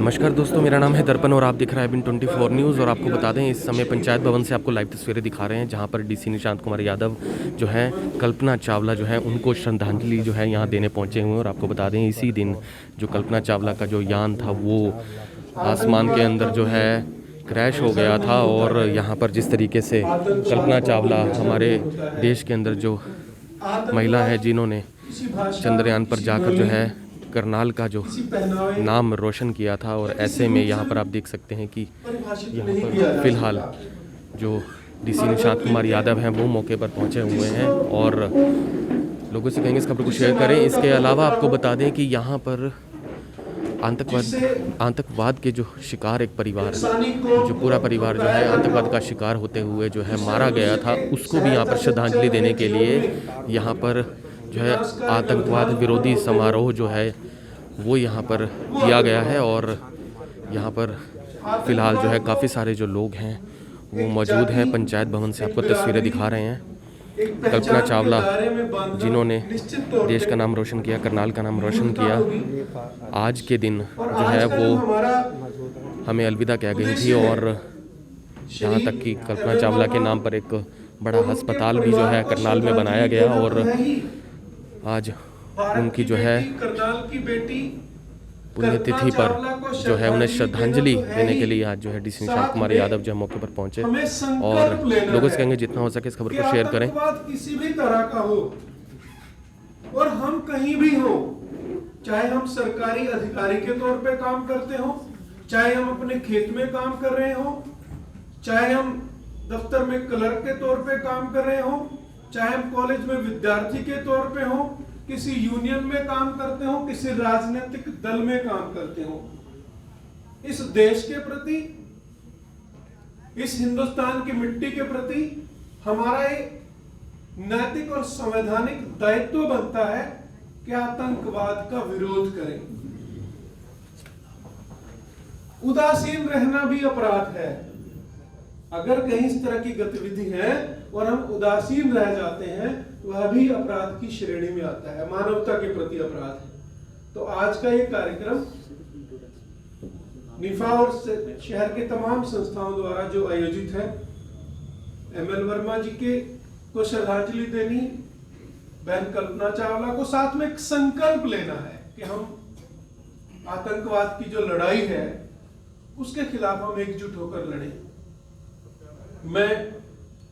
नमस्कार दोस्तों, मेरा नाम है दर्पण और आप दिख रहा है बिन 24 न्यूज़। और आपको बता दें, इस समय पंचायत भवन से आपको लाइव तस्वीरें दिखा रहे हैं, जहां पर डीसी निशांत कुमार यादव जो है कल्पना चावला जो है उनको श्रद्धांजलि जो है यहां देने पहुंचे हुए हैं। और आपको बता दें, इसी दिन जो कल्पना चावला का जो यान था वो आसमान के अंदर जो है क्रैश हो गया था। और यहाँ पर जिस तरीके से कल्पना चावला हमारे देश के अंदर जो महिला है जिन्होंने चंद्रयान पर जाकर जो है करनाल का जो नाम रोशन किया था। और ऐसे में यहाँ पर आप देख सकते हैं कि यहाँ पर फिलहाल जो डीसी निशांत कुमार यादव हैं वो मौके पर पहुँचे हुए हैं और लोगों से कहेंगे इस खबर को शेयर करें। इसके अलावा आपको बता दें कि यहाँ पर आतंकवाद के जो शिकार एक परिवार, जो पूरा परिवार जो है आतंकवाद का शिकार होते हुए जो है मारा गया था, उसको भी यहाँ पर श्रद्धांजलि देने के लिए यहाँ पर जो है आतंकवाद विरोधी समारोह जो है वो यहाँ पर किया गया है। और यहाँ पर फ़िलहाल जो है काफ़ी सारे जो लोग हैं वो मौजूद हैं। पंचायत भवन से आपको तस्वीरें दिखा रहे हैं। कल्पना चावला जिन्होंने देश का नाम रोशन किया, करनाल का नाम रोशन किया, आज के दिन जो है वो हमें अलविदा कह गई थी। और यहाँ तक कि कल्पना चावला के नाम पर एक बड़ा अस्पताल भी जो है करनाल में बनाया गया। और आज उनकी जो है पुण्यतिथि पर जो है उन्हें श्रद्धांजलि देने के लिए आज जो है डीसी निशांत कुमार यादव जो मौके पर पहुंचे। और लोगों से कहेंगे जितना हो सके इस खबर को शेयर करें। किसी भी तरह का हो और हम कहीं भी हो, चाहे हम सरकारी अधिकारी के तौर पे काम करते हो, चाहे हम अपने खेत में काम कर रहे हो, चाहे हम दफ्तर में क्लर्क के तौर पे काम कर रहे हो, चाहे हम कॉलेज में विद्यार्थी के तौर पे हो, किसी यूनियन में काम करते हो, किसी राजनीतिक दल में काम करते हो, इस देश के प्रति, इस हिंदुस्तान की मिट्टी के प्रति हमारा एक नैतिक और संवैधानिक दायित्व बनता है कि आतंकवाद का विरोध करें। उदासीन रहना भी अपराध है। अगर कहीं इस तरह की गतिविधि है और हम उदासीन रह जाते हैं, वह भी अपराध की श्रेणी में आता है, मानवता के प्रति अपराध है। तो आज का ये कार्यक्रम निफा और शहर के तमाम संस्थाओं द्वारा जो आयोजित है, एमएल वर्मा जी के को श्रद्धांजलि देनी, बहन कल्पना चावला को, साथ में एक संकल्प लेना है कि हम आतंकवाद की जो लड़ाई है उसके खिलाफ हम एकजुट होकर लड़ें। मैं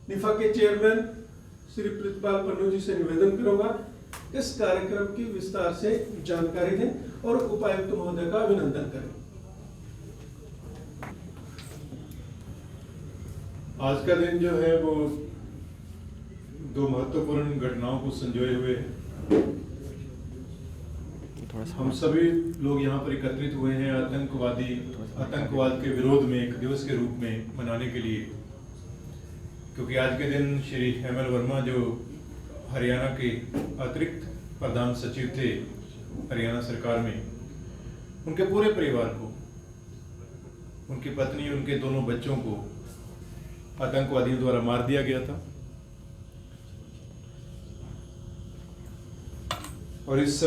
निफा के चेयरमैन श्री प्रितपाल पन्नू जी से निवेदन करूंगा इस कार्यक्रम की विस्तार से जानकारी दें और उपायुक्त महोदय का अभिनंदन करें। आज का दिन जो है वो दो महत्वपूर्ण घटनाओं को संजोए हुए है। हम सभी लोग यहाँ पर एकत्रित हुए हैं आतंकवाद के विरोध में एक दिवस के रूप में मनाने के लिए, क्योंकि आज के दिन श्री एमएल वर्मा जो हरियाणा के अतिरिक्त प्रधान सचिव थे हरियाणा सरकार में, उनके पूरे परिवार को, उनकी पत्नी, उनके दोनों बच्चों को आतंकवादियों द्वारा मार दिया गया था। और इस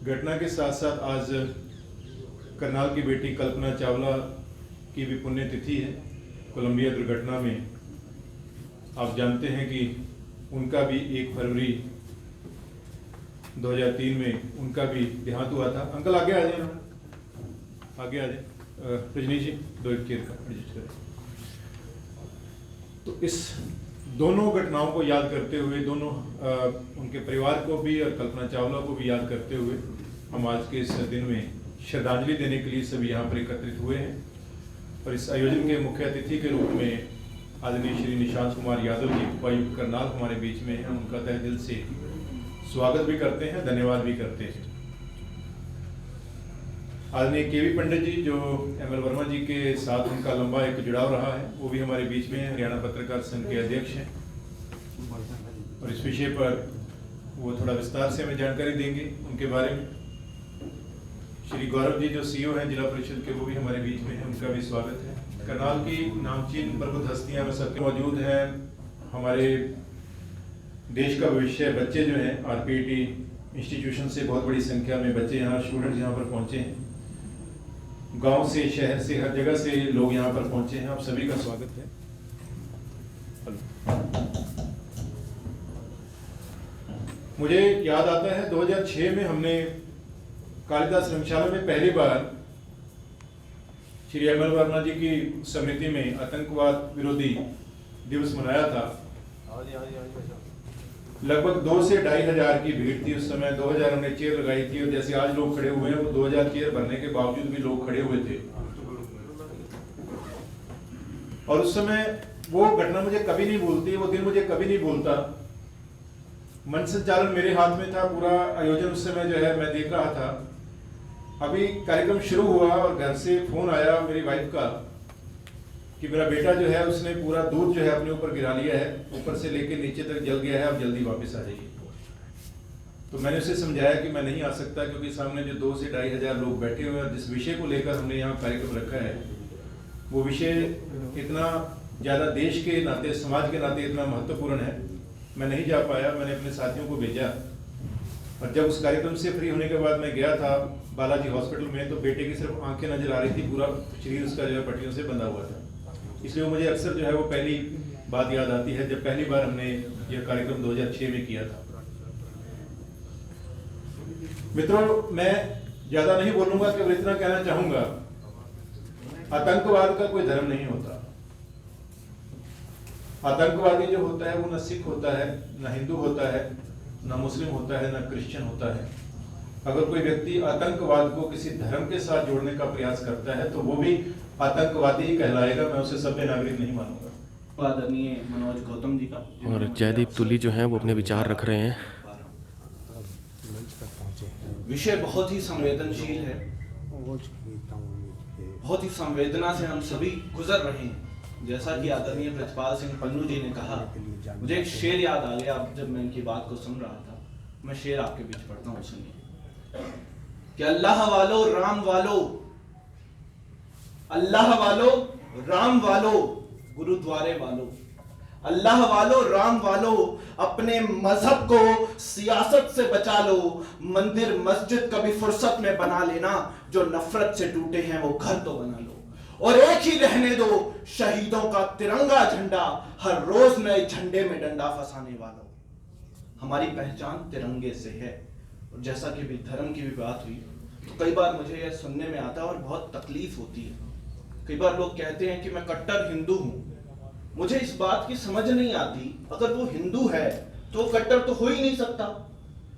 घटना के साथ साथ आज करनाल की बेटी कल्पना चावला की भी पुण्यतिथि है। कोलंबिया दुर्घटना में आप जानते हैं कि उनका भी 1 फरवरी 2003 में उनका भी देहांत हुआ था। अंकल आगे आ जाए, आगे आ जाए, रजनीश जी 2 चेयर का एडजस्ट करें। तो इस दोनों घटनाओं को याद करते हुए, दोनों उनके परिवार को भी और कल्पना चावला को भी याद करते हुए हम आज के इस दिन में श्रद्धांजलि देने के लिए सभी यहाँ पर एकत्रित हुए हैं। और इस आयोजन के मुख्य अतिथि के रूप में आदरणीय श्री निशांत कुमार यादव जी, उपायुक्त करनाल, हमारे बीच में हैं। उनका तहे दिल से स्वागत भी करते हैं, धन्यवाद भी करते हैं। आदरणीय केवी पंडित जी जो एमएल वर्मा जी के साथ उनका लंबा एक जुड़ाव रहा है, वो भी हमारे बीच में है, हरियाणा पत्रकार संघ के अध्यक्ष हैं। और इस विषय पर वो थोड़ा विस्तार से हमें जानकारी देंगे उनके बारे में। श्री गौरव जी जो सीईओ हैं जिला परिषद के, वो भी हमारे बीच में हैं, उनका भी स्वागत है। करनाल की नामचीन प्रबुद्ध हस्तियां में सबके मौजूद हैं। हमारे देश का भविष्य बच्चे जो हैं, आरपीटी इंस्टीट्यूशन से बहुत बड़ी संख्या में बच्चे यहाँ, स्टूडेंट्स यहाँ पर पहुँचे हैं। गांव से, शहर से, हर जगह से लोग यहाँ पर पहुंचे हैं। आप सभी का स्वागत है। मुझे याद आता है 2006 में हमने कालिदास रंगशाला में पहली बार श्री एम एल वर्मा जी की स्मृति में आतंकवाद विरोधी दिवस मनाया था। लगभग 2 से 2,500 हजार की भीड़ थी उस समय। 2000 हमने चेयर लगाई थी और जैसे आज लोग खड़े हुए हैं वो 2000 चेयर भरने के बावजूद भी लोग खड़े हुए थे। और उस समय वो घटना मुझे कभी नहीं भूलती, वो दिन मुझे कभी नहीं भूलता। मंच संचालन मेरे हाथ में था, पूरा आयोजन उस समय जो है मैं देख रहा था। अभी कार्यक्रम शुरू हुआ और घर से फोन आया मेरी वाइफ का कि मेरा बेटा जो है उसने पूरा दूध जो है अपने ऊपर गिरा लिया है, ऊपर से लेके नीचे तक जल गया है, आप जल्दी वापस आ जाइए। तो मैंने उसे समझाया कि मैं नहीं आ सकता क्योंकि सामने जो 2 से 2,500 हजार लोग बैठे हुए हैं और जिस विषय को लेकर हमने यहाँ कार्यक्रम रखा है वो विषय इतना ज़्यादा देश के नाते, समाज के नाते इतना महत्वपूर्ण है, मैं नहीं जा पाया। मैंने अपने साथियों को भेजा और जब उस कार्यक्रम से फ्री होने के बाद मैं गया था बालाजी हॉस्पिटल में तो बेटे की सिर्फ आंखें नजर आ रही थी, पूरा शरीर उसका जो है पट्टियों से बंधा हुआ था। इसलिए मुझे अक्सर जो है वो पहली बात याद आती है जब पहली बार हमने यह कार्यक्रम 2006 में किया था। मित्रों, मैं ज्यादा नहीं बोलूंगा, केवल इतना कहना चाहूंगा, आतंकवाद का कोई धर्म नहीं होता। आतंकवादी जो होता है वो न सिख होता है, न हिंदू होता है, न मुस्लिम होता है, न क्रिश्चियन होता है। अगर कोई व्यक्ति आतंकवाद को किसी धर्म के साथ जोड़ने का प्रयास करता है तो वो भी आतंकवादी ही कहलाएगा। मैं उसे सभ्य नागरिक नहीं मानूंगा। आदरणीय मनोज गौतम जी का और जयदीप तुली जो हैं वो अपने विचार रख रहे हैं। विषय बहुत ही संवेदनशील है, बहुत ही संवेदना से हम सभी गुजर रहे हैं। जैसा कि आदरणीय ब्रजपाल सिंह पन्नू जी ने कहा, मुझे एक शेर याद आ गया जब मैं इनकी बात को सुन रहा था। मैं शेर आपके बीच पढ़ता हूँ, सुनिए। कि अल्लाह वालो राम वालो, अल्लाह वालो राम वालो, गुरुद्वारे वालो, अल्लाह वालो राम वालो, अपने मजहब को सियासत से बचा लो। मंदिर मस्जिद कभी फुर्सत में बना लेना, जो नफरत से टूटे हैं वो घर तो बना लो। और एक ही रहने दो शहीदों का तिरंगा झंडा, हर रोज नए झंडे में डंडा फंसाने वालों। हमारी पहचान तिरंगे से है। और जैसा कि भी धर्म की भी बात हुई तो कई बार मुझे यह सुनने में आता है और बहुत तकलीफ होती है। कई बार लोग कहते हैं कि मैं कट्टर हिंदू हूं। मुझे इस बात की समझ नहीं आती, अगर वो हिंदू है तो कट्टर तो हो ही नहीं सकता,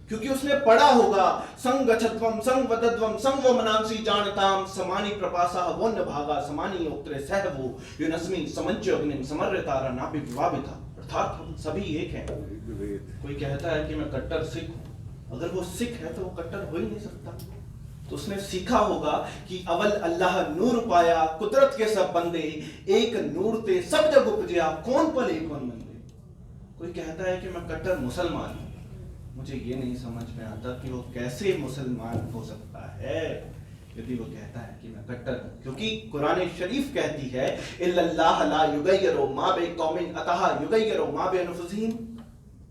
क्योंकि उसने पढ़ा होगा संगच्छध्वम संवदध्वम संवमनांसी जानताम समानी प्रपासा वन्य भागा समानी योक्त्रे सहवो युनस्मि समंच्य अग्निम समर्यतारा नापि विवाविता। अर्थात हम सभी एक हैं। कोई कहता है कि मैं कट्टर सिख हूं, अगर वो सिख है तो वो कट्टर हो ही नहीं सकता। तो उसने सीखा होगा कि अवल अल्लाह नूर पाया कुदरत के सब बंदे, एक नूर ते सब जग उपजया कौन पले कौन बंदे। कोई कहता है कि मैं कट्टर मुसलमान हूं, मुझे ये नहीं समझ में आता कि वो कैसे मुसलमान हो सकता है यदि वो कहता है कि मैं कट्टर हूं। क्योंकि कुरान शरीफ कहती है इल्लल्लाह ला युगय्यिरु मा बि कौमिन अतः युगय्यिरु मा बि अनफुसिहिम,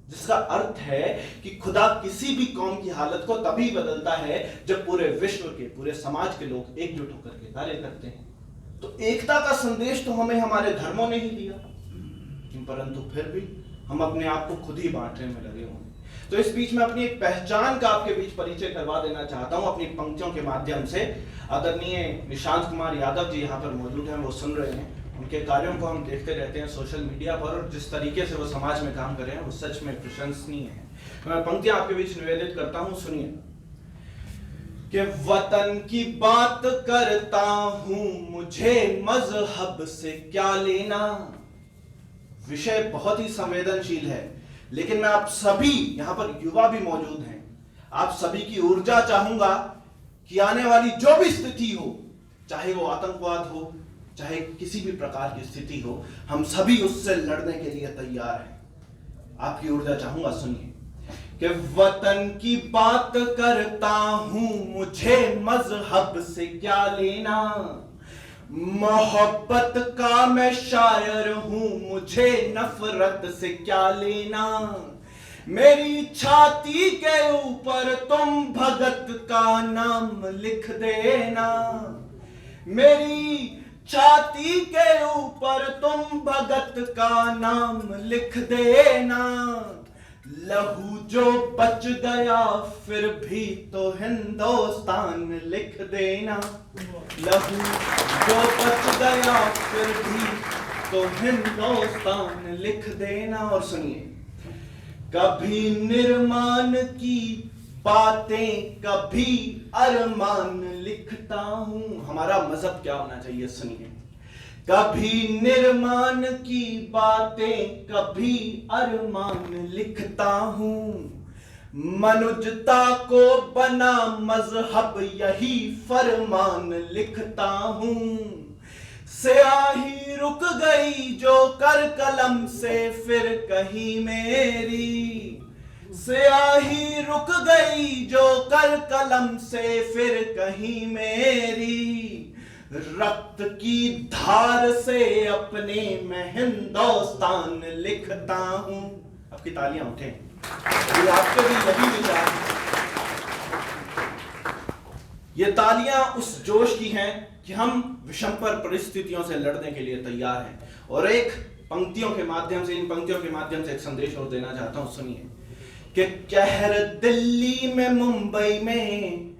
जिसका अर्थ है कि खुदा किसी भी कौम की हालत को तभी बदलता है जब पूरे विश्व के, पूरे समाज के लोग एकजुट होकर के कार्य करते हैं। तो एकता का संदेश तो हमें हमारे धर्मों ने ही दिया, परंतु फिर भी हम अपने आप को खुद ही बांटने में लगे हुए। तो इस बीच में अपनी एक पहचान का आपके बीच परिचय करवा देना चाहता हूं अपनी पंक्तियों के माध्यम से। आदरणीय निशांत कुमार यादव जी यहाँ पर मौजूद हैं, वो सुन रहे हैं। उनके कार्यों को हम देखते रहते हैं सोशल मीडिया पर, और जिस तरीके से वो समाज में काम कर रहे हैं वो सच में प्रशंसनीय है। मैं पंक्तियां आपके बीच निवेदित करता हूं, सुनिए। कि वतन की बात करता हूं, मुझे मजहब से क्या लेना। विषय बहुत ही संवेदनशील है, लेकिन मैं आप सभी, यहां पर युवा भी मौजूद हैं, आप सभी की ऊर्जा चाहूंगा कि आने वाली जो भी स्थिति हो, चाहे वो आतंकवाद हो, चाहे किसी भी प्रकार की स्थिति हो, हम सभी उससे लड़ने के लिए तैयार हैं। आपकी ऊर्जा चाहूंगा, सुनिए। कि वतन की बात करता हूं, मुझे मजहब से क्या लेना। मोहब्बत का मैं शायर हूं, मुझे नफरत से क्या लेना। मेरी छाती के ऊपर तुम भगत का नाम लिख देना। मेरी छाती के ऊपर तुम भगत का नाम लिख देना। लहू जो बच गया फिर भी तो हिंदुस्तान लिख देना। लहू जो बच गया फिर भी तो हिंदुस्तान लिख देना। और सुनिए, कभी निर्माण की बातें कभी अरमान लिखता हूं। हमारा मजहब क्या होना चाहिए सुनिए, कभी निर्माण की बातें कभी अरमान लिखता हूं। मनुजता को बना मजहब यही फरमान लिखता हूं। स्याही रुक गई जो कर कलम से फिर कहीं मेरी। स्याही रुक गई जो कर कलम से फिर कहीं मेरी। रक्त की धार से अपने मैं हिंदुस्तान लिखता हूं। आपकी तालियां उठें, ये आपके भी यही विचार है। ये तालियां उस जोश की हैं कि हम विषमपर परिस्थितियों से लड़ने के लिए तैयार हैं। और एक पंक्तियों के माध्यम से, इन पंक्तियों के माध्यम से एक संदेश और देना चाहता हूं, सुनिए कि कहर दिल्ली में मुंबई में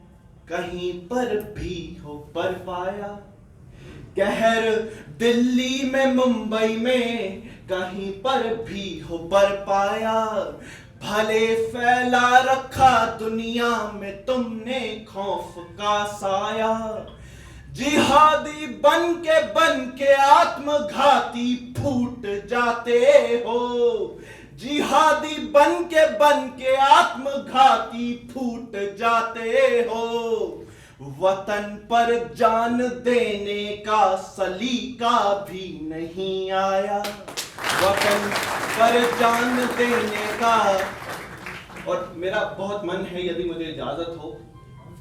कहीं पर भी हो पर पाया। कहर दिल्ली में मुंबई में कहीं पर भी हो पर पाया। भले फैला रखा दुनिया में तुमने खौफ का साया। जिहादी बन के आत्मघाती फूट जाते हो। जिहादी बन के आत्मघाती फूट जाते हो। वतन पर जान देने का सलीका भी नहीं आया। वतन पर जान देने का। और मेरा बहुत मन है, यदि मुझे इजाजत हो,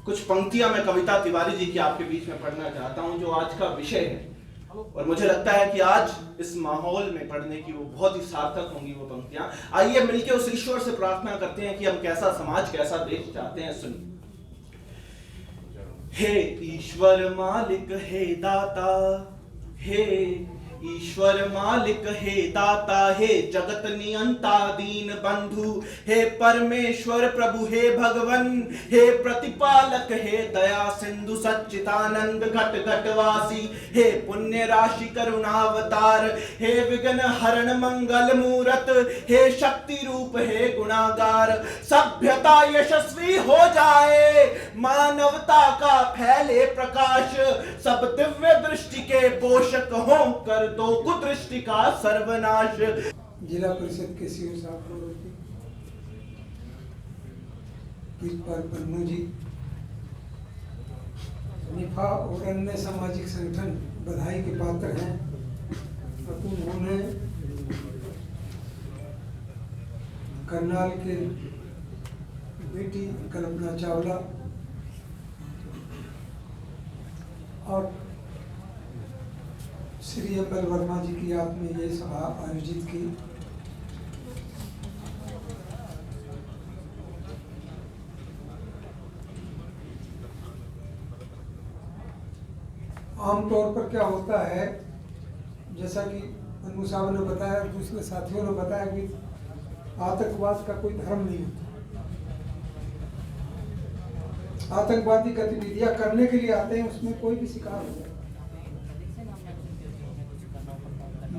कुछ पंक्तियां मैं कविता तिवारी जी की आपके बीच में पढ़ना चाहता हूं, जो आज का विषय है। और मुझे लगता है कि आज इस माहौल में पढ़ने की वो बहुत ही सार्थक होंगी वो पंक्तियां। आइए मिलकर उस ईश्वर से प्रार्थना करते हैं कि हम कैसा समाज, कैसा देश चाहते हैं। सुनिए, हे ईश्वर मालिक हे दाता, हे ईश्वर मालिक हे दाता, हे जगत नियंता दीन बंधु, हे परमेश्वर प्रभु, हे भगवन, हे प्रतिपालक, हे दया सिंधु सच्चिदानंद घट घटवासी, हे पुण्य राशि करुणावतार, हे विघ्न हरण मंगल मूरत, हे शक्ति रूप, हे गुणागार। सभ्यता यशस्वी हो जाए, मानवता का फैले प्रकाश, सब दिव्य दृष्टि के पोषक हों कर दो कुदृष्टि का सर्वनाश। जिला परिषद के सीओ साहब वीरपाल पन्नू जी, निफा और अन्य सामाजिक संगठन बधाई के पात्र हैं। उन्होंने करनाल के बेटी कल्पना चावला और श्री एम.एल. वर्मा जी की याद में ये सभा आयोजित की। आमतौर पर क्या होता है, जैसा कि पन्नू साहब ने बताया, दूसरे साथियों ने बताया कि आतंकवाद का कोई धर्म नहीं होता। आतंकवादी गतिविधियां करने के लिए आते हैं, उसमें कोई भी शिकार हो जाए।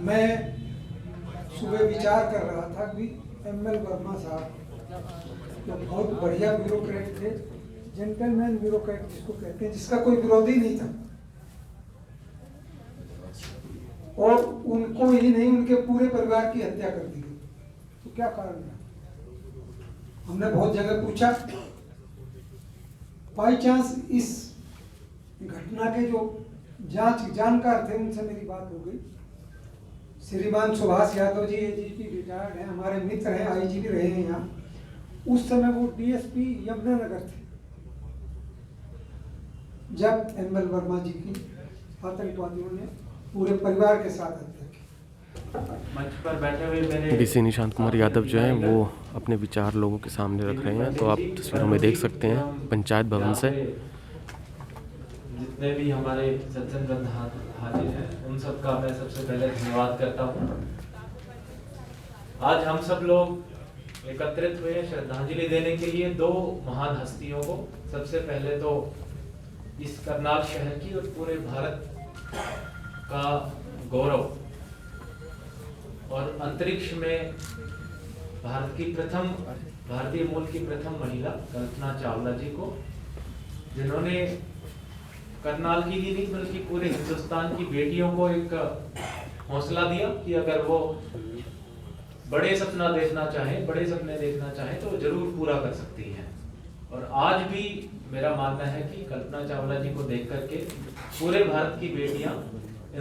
मैं सुबह विचार कर रहा था कि एम.एल. वर्मा साहब तो बहुत बढ़िया ब्यूरोक्रेट थे, जेंटलमैन ब्यूरोक्रेट जिसको कहते हैं, जिसका कोई विरोधी नहीं था। और उनको ही नहीं, उनके पूरे परिवार की हत्या कर दी गई। तो क्या कारण था? हमने बहुत जगह पूछा। बाई चांस इस घटना के जो जानकार थे उनसे मेरी बात हो गई। श्रीमान सुभाष यादव जी एजीपी रिटायर्ड हैं, हमारे मित्र हैं, आईजीपी रहे हैं यहाँ। उस समय वो डीएसपी यमुनानगर थे जब एम.एल. वर्मा जी की आतंकवादियों ने पूरे परिवार के साथ हत्या की। मंच पर बैठे हुए मेरे डीसी निशांत कुमार यादव जो हैं वो अपने विचार लोगों के सामने रख रहे हैं। तो आप तस्वीरों में देख सकते हैं पंचायत भवन से। जितने भी हमारे सज्जन वृंद हाजिर हैं उन सब का मैं सबसे पहले धन्यवाद करता हूँ। आज हम सब लोग एकत्रित हुए श्रद्धांजलि देने के लिए दो महान हस्तियों को। सबसे पहले तो इस करनाल शहर की और पूरे भारत का गौरव और अंतरिक्ष में भारतीय मूल की प्रथम महिला कल्पना चावला जी को, जिन्होंने करनाल की ही नहीं बल्कि पूरे हिंदुस्तान की बेटियों को एक हौसला दिया कि अगर वो बड़े सपने देखना चाहें तो जरूर पूरा कर सकती हैं। और आज भी मेरा मानना है कि कल्पना चावला जी को देख करके पूरे भारत की बेटियां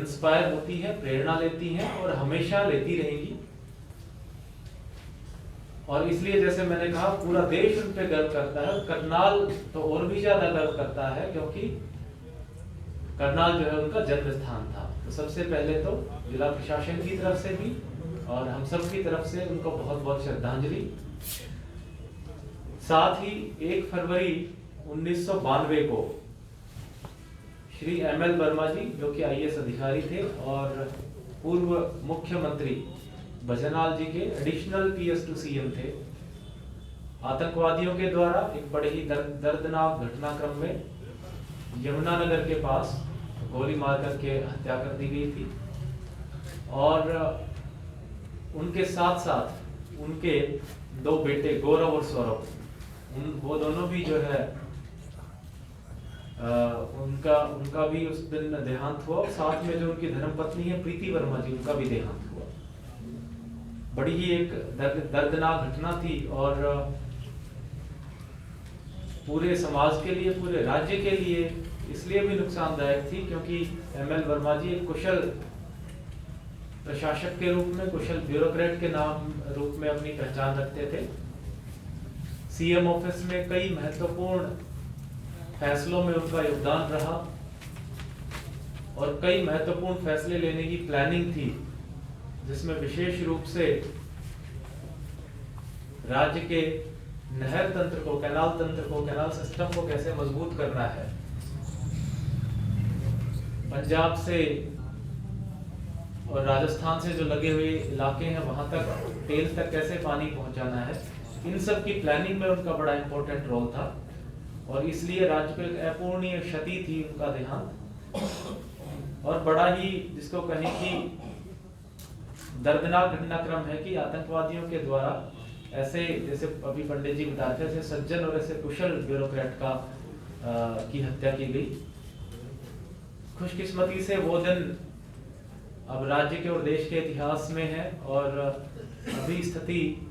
इंस्पायर होती हैं, प्रेरणा लेती हैं और हमेशा लेती रहेंगी। और इसलिए जैसे मैंने कहा पूरा देश उन पे गर्व करता है, करनाल तो और भी ज्यादा गर्व करता है क्योंकि करनाल जो है उनका जन्म स्थान था। तो सबसे पहले तो जिला प्रशासन की तरफ से भी और हम सब की तरफ से उनको बहुत बहुत श्रद्धांजलि। साथ ही 1 फरवरी 1992 को श्री ML वर्मा जी, जो कि IAS अधिकारी थे और पूर्व मुख्यमंत्री भजनलाल जी के एडिशनल PS to CM थे, आतंकवादियों के द्वारा एक बड़े ही दर्दनाक घटनाक्रम में यमुनानगर के पास गोली मार करके हत्या कर दी गई थी। और उनके साथ साथ उनके 2 बेटे गौरव और सौरभ, वो दोनों भी जो है उनका भी उस दिन देहांत हुआ। साथ में जो उनकी धर्मपत्नी है प्रीति वर्मा जी, उनका भी देहांत हुआ। बड़ी ही एक दर्दनाक घटना थी और पूरे समाज के लिए, पूरे राज्य के लिए इसलिए भी नुकसानदायक थी क्योंकि ML वर्मा जी एक कुशल प्रशासक के रूप में, कुशल ब्यूरोक्रेट के रूप में अपनी पहचान रखते थे। CM ऑफिस में कई महत्वपूर्ण फैसलों में उनका योगदान रहा और कई महत्वपूर्ण फैसले लेने की प्लानिंग थी, जिसमें विशेष रूप से राज्य के नहर तंत्र को, कैनाल सिस्टम को कैसे मजबूत करना है, पंजाब से और राजस्थान से जो लगे हुए इलाके हैं वहां तक, टेल तक कैसे पानी पहुंचाना है, इन सब की प्लानिंग में उनका बड़ा इंपॉर्टेंट रोल था। और इसलिए राज्य को एक अपूरणीय क्षति थी उनका देहांत। और बड़ा ही जिसको कहें कि दर्दनाक घटनाक्रम है कि आतंकवादियों के द्वारा ऐसे, जैसे अभी पंडित जी बता रहे थे, ऐसे सज्जन और ऐसे कुशल ब्यूरोक्रेट की हत्या की गई। खुशकिस्मती से वो दिन अब राज्य के और देश के इतिहास में है और अभी स्थिति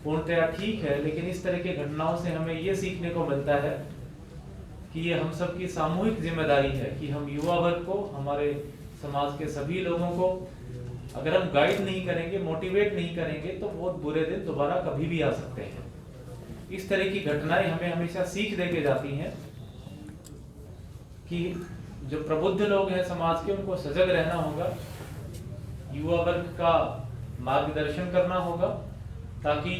पूर्णतया ठीक है, लेकिन इस तरह की घटनाओं से हमें ये सीखने को मिलता है कि ये हम सब की सामूहिक जिम्मेदारी है कि हम युवा वर्ग को, हमारे समाज के सभी लोगों को अगर हम गाइड नहीं करेंगे, मोटिवेट नहीं करेंगे तो बहुत बुरे दिन दोबारा कभी भी आ सकते हैं। इस तरह की घटनाएं हमें हमेशा सीख देके जाती हैं कि जो प्रबुद्ध लोग हैं समाज के, उनको सजग रहना होगा, युवा वर्ग का मार्गदर्शन करना होगा, ताकि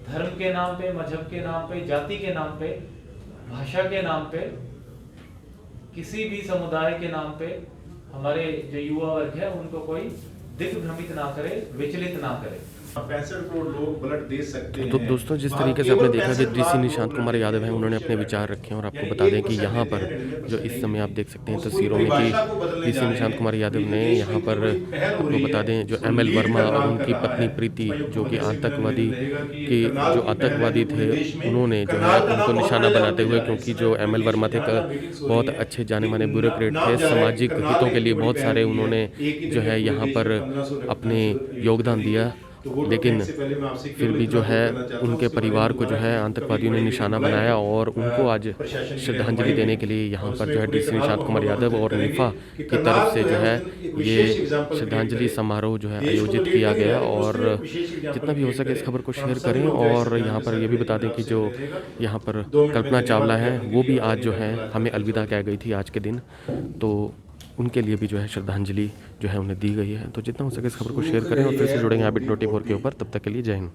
धर्म के नाम पे, मजहब के नाम पे, जाति के नाम पे, भाषा के नाम पे, किसी भी समुदाय के नाम पे हमारे जो युवा वर्ग है उनको कोई दिग्भ्रमित ना करे, विचलित ना करे। 65 करोड़ लोग ब्लड दे सकते हैं। तो दोस्तों, जिस तरीके से आपने देखा कि DC निशांत कुमार यादव हैं, उन्होंने अपने विचार रखे हैं। और आपको बता दें कि यहाँ पर जो इस समय आप देख सकते हैं तस्वीरों में कि DC निशांत कुमार यादव ने यहाँ पर, आपको बता दें, जो ML वर्मा और उनकी पत्नी प्रीति, जो कि आतंकवादी थे, उन्होंने जो है उनको निशाना बनाते हुए, क्योंकि जो ML वर्मा थे बहुत अच्छे जाने माने ब्यूरोक्रेट थे, सामाजिक हितों के लिए बहुत सारे उन्होंने जो है यहाँ पर अपने योगदान दिया, लेकिन फिर भी जो है उनके परिवार को जो है आतंकवादियों ने निशाना बनाया और उनको आज श्रद्धांजलि देने के लिए यहाँ पर जो है DC निशांत कुमार यादव और निफा की तरफ से जो है ये श्रद्धांजलि समारोह जो है आयोजित किया गया। और जितना भी हो सके इस खबर को शेयर करें। और यहाँ पर ये भी बता दें कि जो यहाँ पर कल्पना चावला है वो भी आज जो है हमें अलविदा कह गई थी आज के दिन, तो उनके लिए भी जो है श्रद्धांजलि जो है उन्हें दी गई है। तो जितना हो सके इस खबर को शेयर करें और फिर से जुड़ेंगे हैबिट 24 के ऊपर। तब तक के लिए जय हिंद।